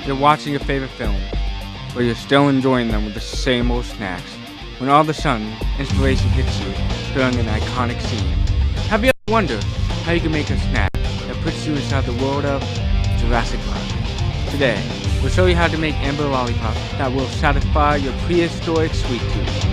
You're watching your favorite film, but you're still enjoying them with the same old snacks. When all of a sudden, inspiration hits you during an iconic scene. Have you ever wondered how you can make a snack that puts you inside the world of Jurassic Park? Today, we'll show you how to make amber lollipops that will satisfy your prehistoric sweet tooth.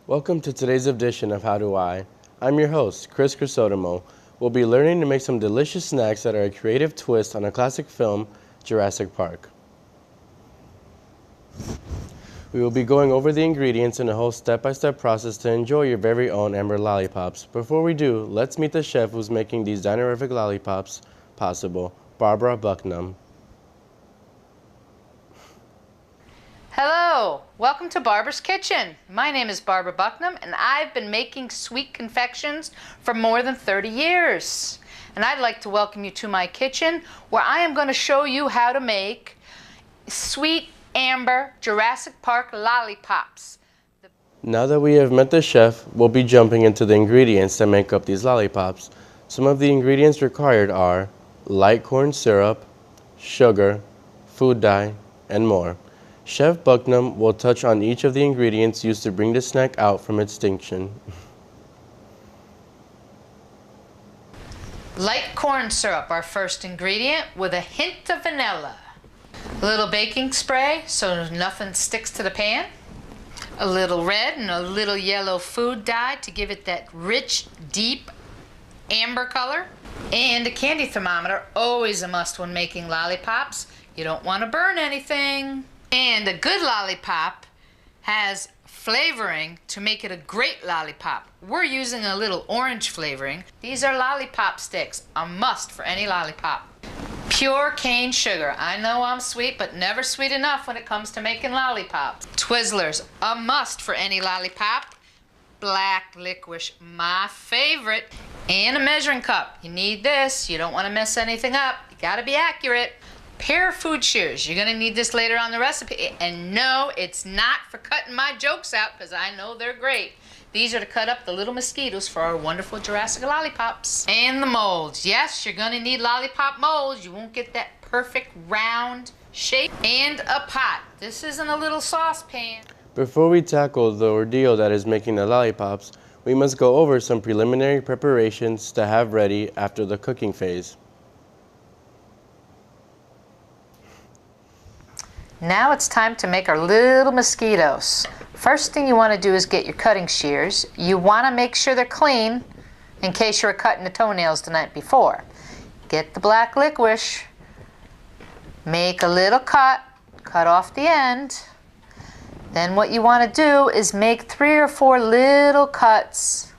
Welcome to today's edition of How Do I? I'm your host, Chris Crisotomo. We'll be learning to make some delicious snacks that are a creative twist on a classic film, Jurassic Park. We will be going over the ingredients and a whole step-by-step process to enjoy your very own amber lollipops. Before we do, let's meet the chef who's making these dinerific lollipops possible, Barbara Bucknam. Hello, welcome to Barbara's Kitchen. My name is Barbara Bucknam and I've been making sweet confections for more than 30 years. And I'd like to welcome you to my kitchen where I am going to show you how to make sweet amber Jurassic Park lollipops. Now that we have met the chef, we'll be jumping into the ingredients that make up these lollipops. Some of the ingredients required are light corn syrup, sugar, food dye, and more. Chef Bucknam will touch on each of the ingredients used to bring the snack out from extinction. Light corn syrup, our first ingredient, with a hint of vanilla. A little baking spray so nothing sticks to the pan. A little red and a little yellow food dye to give it that rich, deep amber color. And a candy thermometer, always a must when making lollipops. You don't want to burn anything. And a good lollipop has flavoring to make it a great lollipop. We're using a little orange flavoring. These are lollipop sticks, a must for any lollipop. Pure cane sugar. I know I'm sweet, but never sweet enough when it comes to making lollipops. Twizzlers, a must for any lollipop. Black licorice, my favorite. And a measuring cup. You need this. You don't want to mess anything up. You gotta be accurate. Pair of food shears. You're going to need this later on the recipe. And no, it's not for cutting my jokes out because I know they're great. These are to cut up the little mosquitoes for our wonderful Jurassic lollipops. And the molds. Yes, you're going to need lollipop molds. You won't get that perfect round shape. And a pot. This isn't a little saucepan. Before we tackle the ordeal that is making the lollipops, we must go over some preliminary preparations to have ready after the cooking phase. Now it's time to make our little mosquitoes. First thing you want to do is get your cutting shears. You want to make sure they're clean in case you were cutting the toenails the night before. Get the black licorice, make a little cut off the end. Then what you want to do is make 3 or 4 little cuts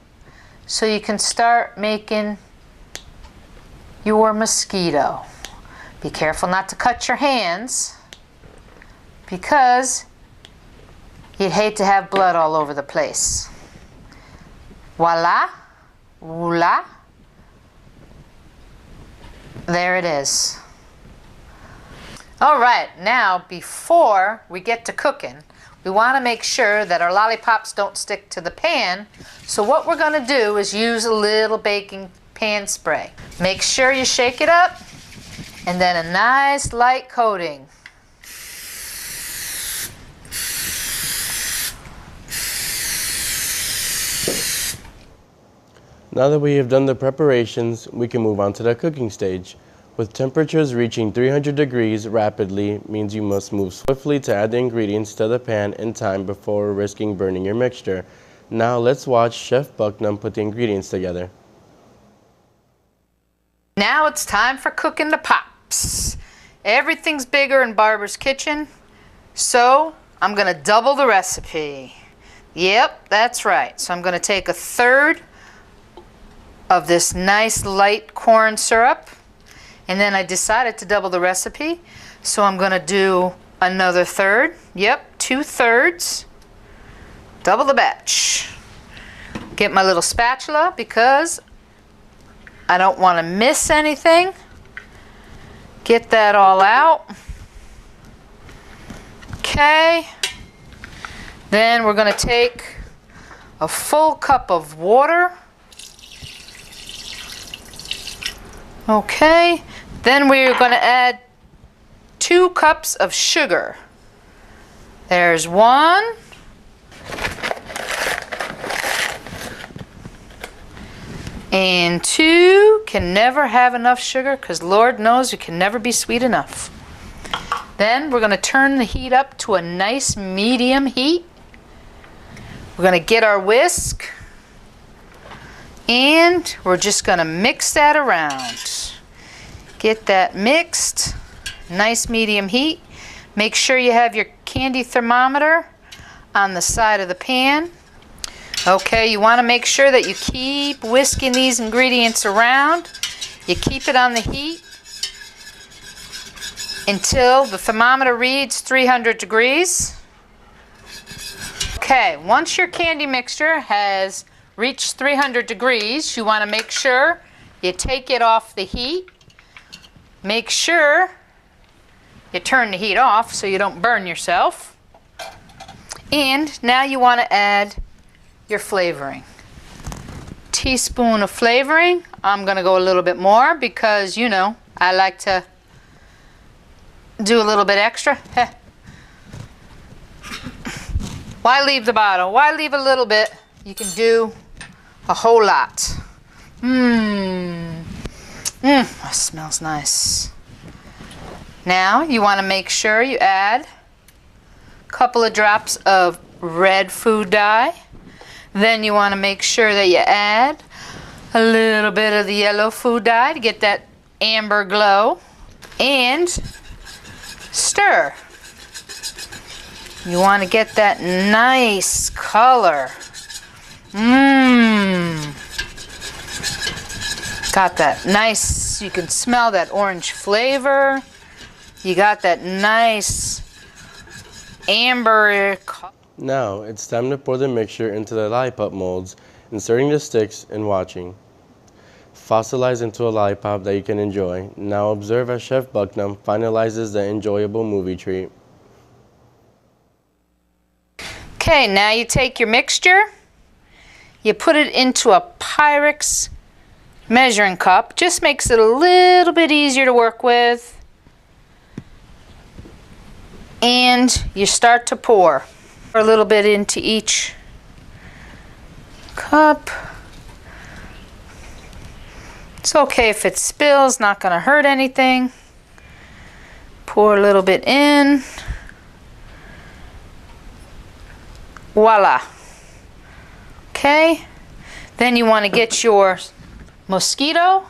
so you can start making your mosquito. Be careful not to cut your hands, because you'd hate to have blood all over the place. Voila, voila. There it is. All right, now before we get to cooking, we want to make sure that our lollipops don't stick to the pan. So what we're going to do is use a little baking pan spray. Make sure you shake it up and then a nice light coating. Now that we have done the preparations, we can move on to the cooking stage. With temperatures reaching 300 degrees rapidly means you must move swiftly to add the ingredients to the pan in time before risking burning your mixture. Now let's watch Chef Bucknam put the ingredients together. Now it's time for cooking the pops. Everything's bigger in Barbara's Kitchen, so I'm going to double the recipe. Yep, that's right. So I'm going to take 1/3 of this nice light corn syrup, and then I decided to double the recipe, so I'm going to do another 1/3. Yep, 2/3. Double the batch. Get my little spatula because I don't want to miss anything. Get that all out. Okay. Then we're going to take a full cup of water. Okay. Then we're going to add 2 cups of sugar. There's 1. And 2. Can never have enough sugar because Lord knows you can never be sweet enough. Then we're going to turn the heat up to a nice medium heat. We're going to get our whisk. And we're just going to mix that around. Get that mixed. Nice medium heat. Make sure you have your candy thermometer on the side of the pan. Okay, you want to make sure that you keep whisking these ingredients around. You keep it on the heat until the thermometer reads 300 degrees. Okay, once your candy mixture has reached 300 degrees, you want to make sure you take it off the heat. Make sure you turn the heat off so you don't burn yourself. And now you want to add your flavoring. Teaspoon of flavoring. I'm going to go a little bit more because, you know, I like to do a little bit extra. Why leave the bottle? Why leave a little bit? You can do a whole lot. That smells nice. Now you want to make sure you add a couple of drops of red food dye. Then you want to make sure that you add a little bit of the yellow food dye to get that amber glow. And stir. You want to get that nice color. Got that nice, you can smell that orange flavor. You got that nice amber color. Now, it's time to pour the mixture into the lollipop molds, inserting the sticks and watching. Fossilize into a lollipop that you can enjoy. Now observe as Chef Bucknum finalizes the enjoyable movie treat. Okay, now you take your mixture, you put it into a Pyrex measuring cup. Just makes it a little bit easier to work with. And you start to pour a little bit into each cup. It's okay if it spills, not going to hurt anything. Pour a little bit in. Voila. Okay. Then you want to get your Mosquito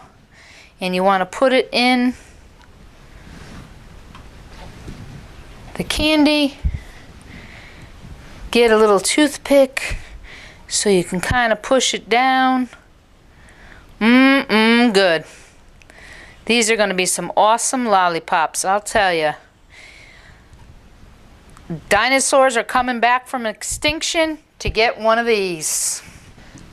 and you want to put it in the candy. Get a little toothpick so you can kind of push it down. Good. These are going to be some awesome lollipops, I'll tell you. Dinosaurs are coming back from extinction to get one of these.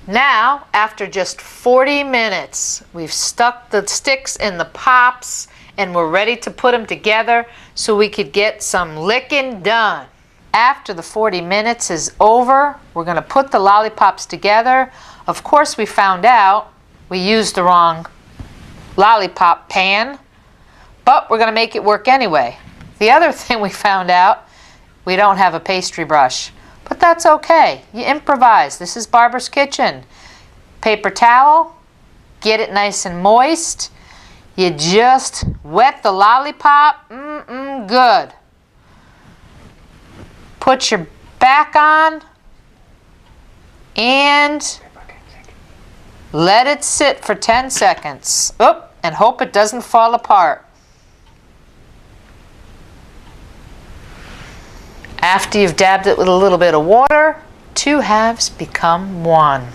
Now, after just 40 minutes, we've stuck the sticks in the pops and we're ready to put them together so we could get some licking done. After the 40 minutes is over, we're going to put the lollipops together. Of course, we found out we used the wrong lollipop pan, but we're going to make it work anyway. The other thing we found out, we don't have a pastry brush, but that's okay. You improvise. This is Barbara's Kitchen. Paper towel, get it nice and moist. You just wet the lollipop. Good. Put your back on and let it sit for 10 seconds. Oop, and hope it doesn't fall apart. After you've dabbed it with a little bit of water, 2 halves become 1.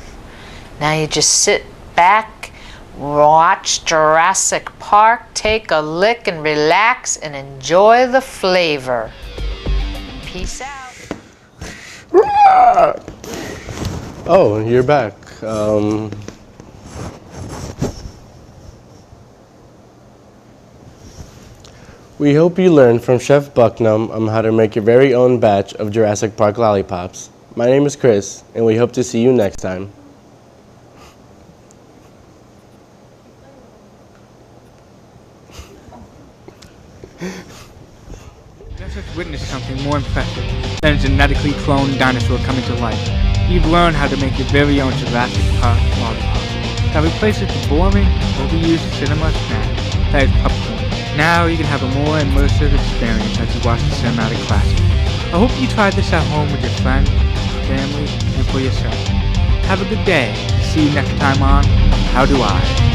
Now you just sit back, watch Jurassic Park, take a lick and relax and enjoy the flavor. Peace out. Oh, you're back. We hope you learned from Chef Bucknum on how to make your very own batch of Jurassic Park lollipops. My name is Chris, and we hope to see you next time. Just have witnessed something more impressive than a genetically cloned dinosaur coming to life. You've learned how to make your very own Jurassic Park lollipop that replaces the boring, overused cinema snack that is popcorn. Now you can have a more immersive experience as you watch the cinematic classic. I hope you try this at home with your friends, family, and for yourself. Have a good day. See you next time on How Do I?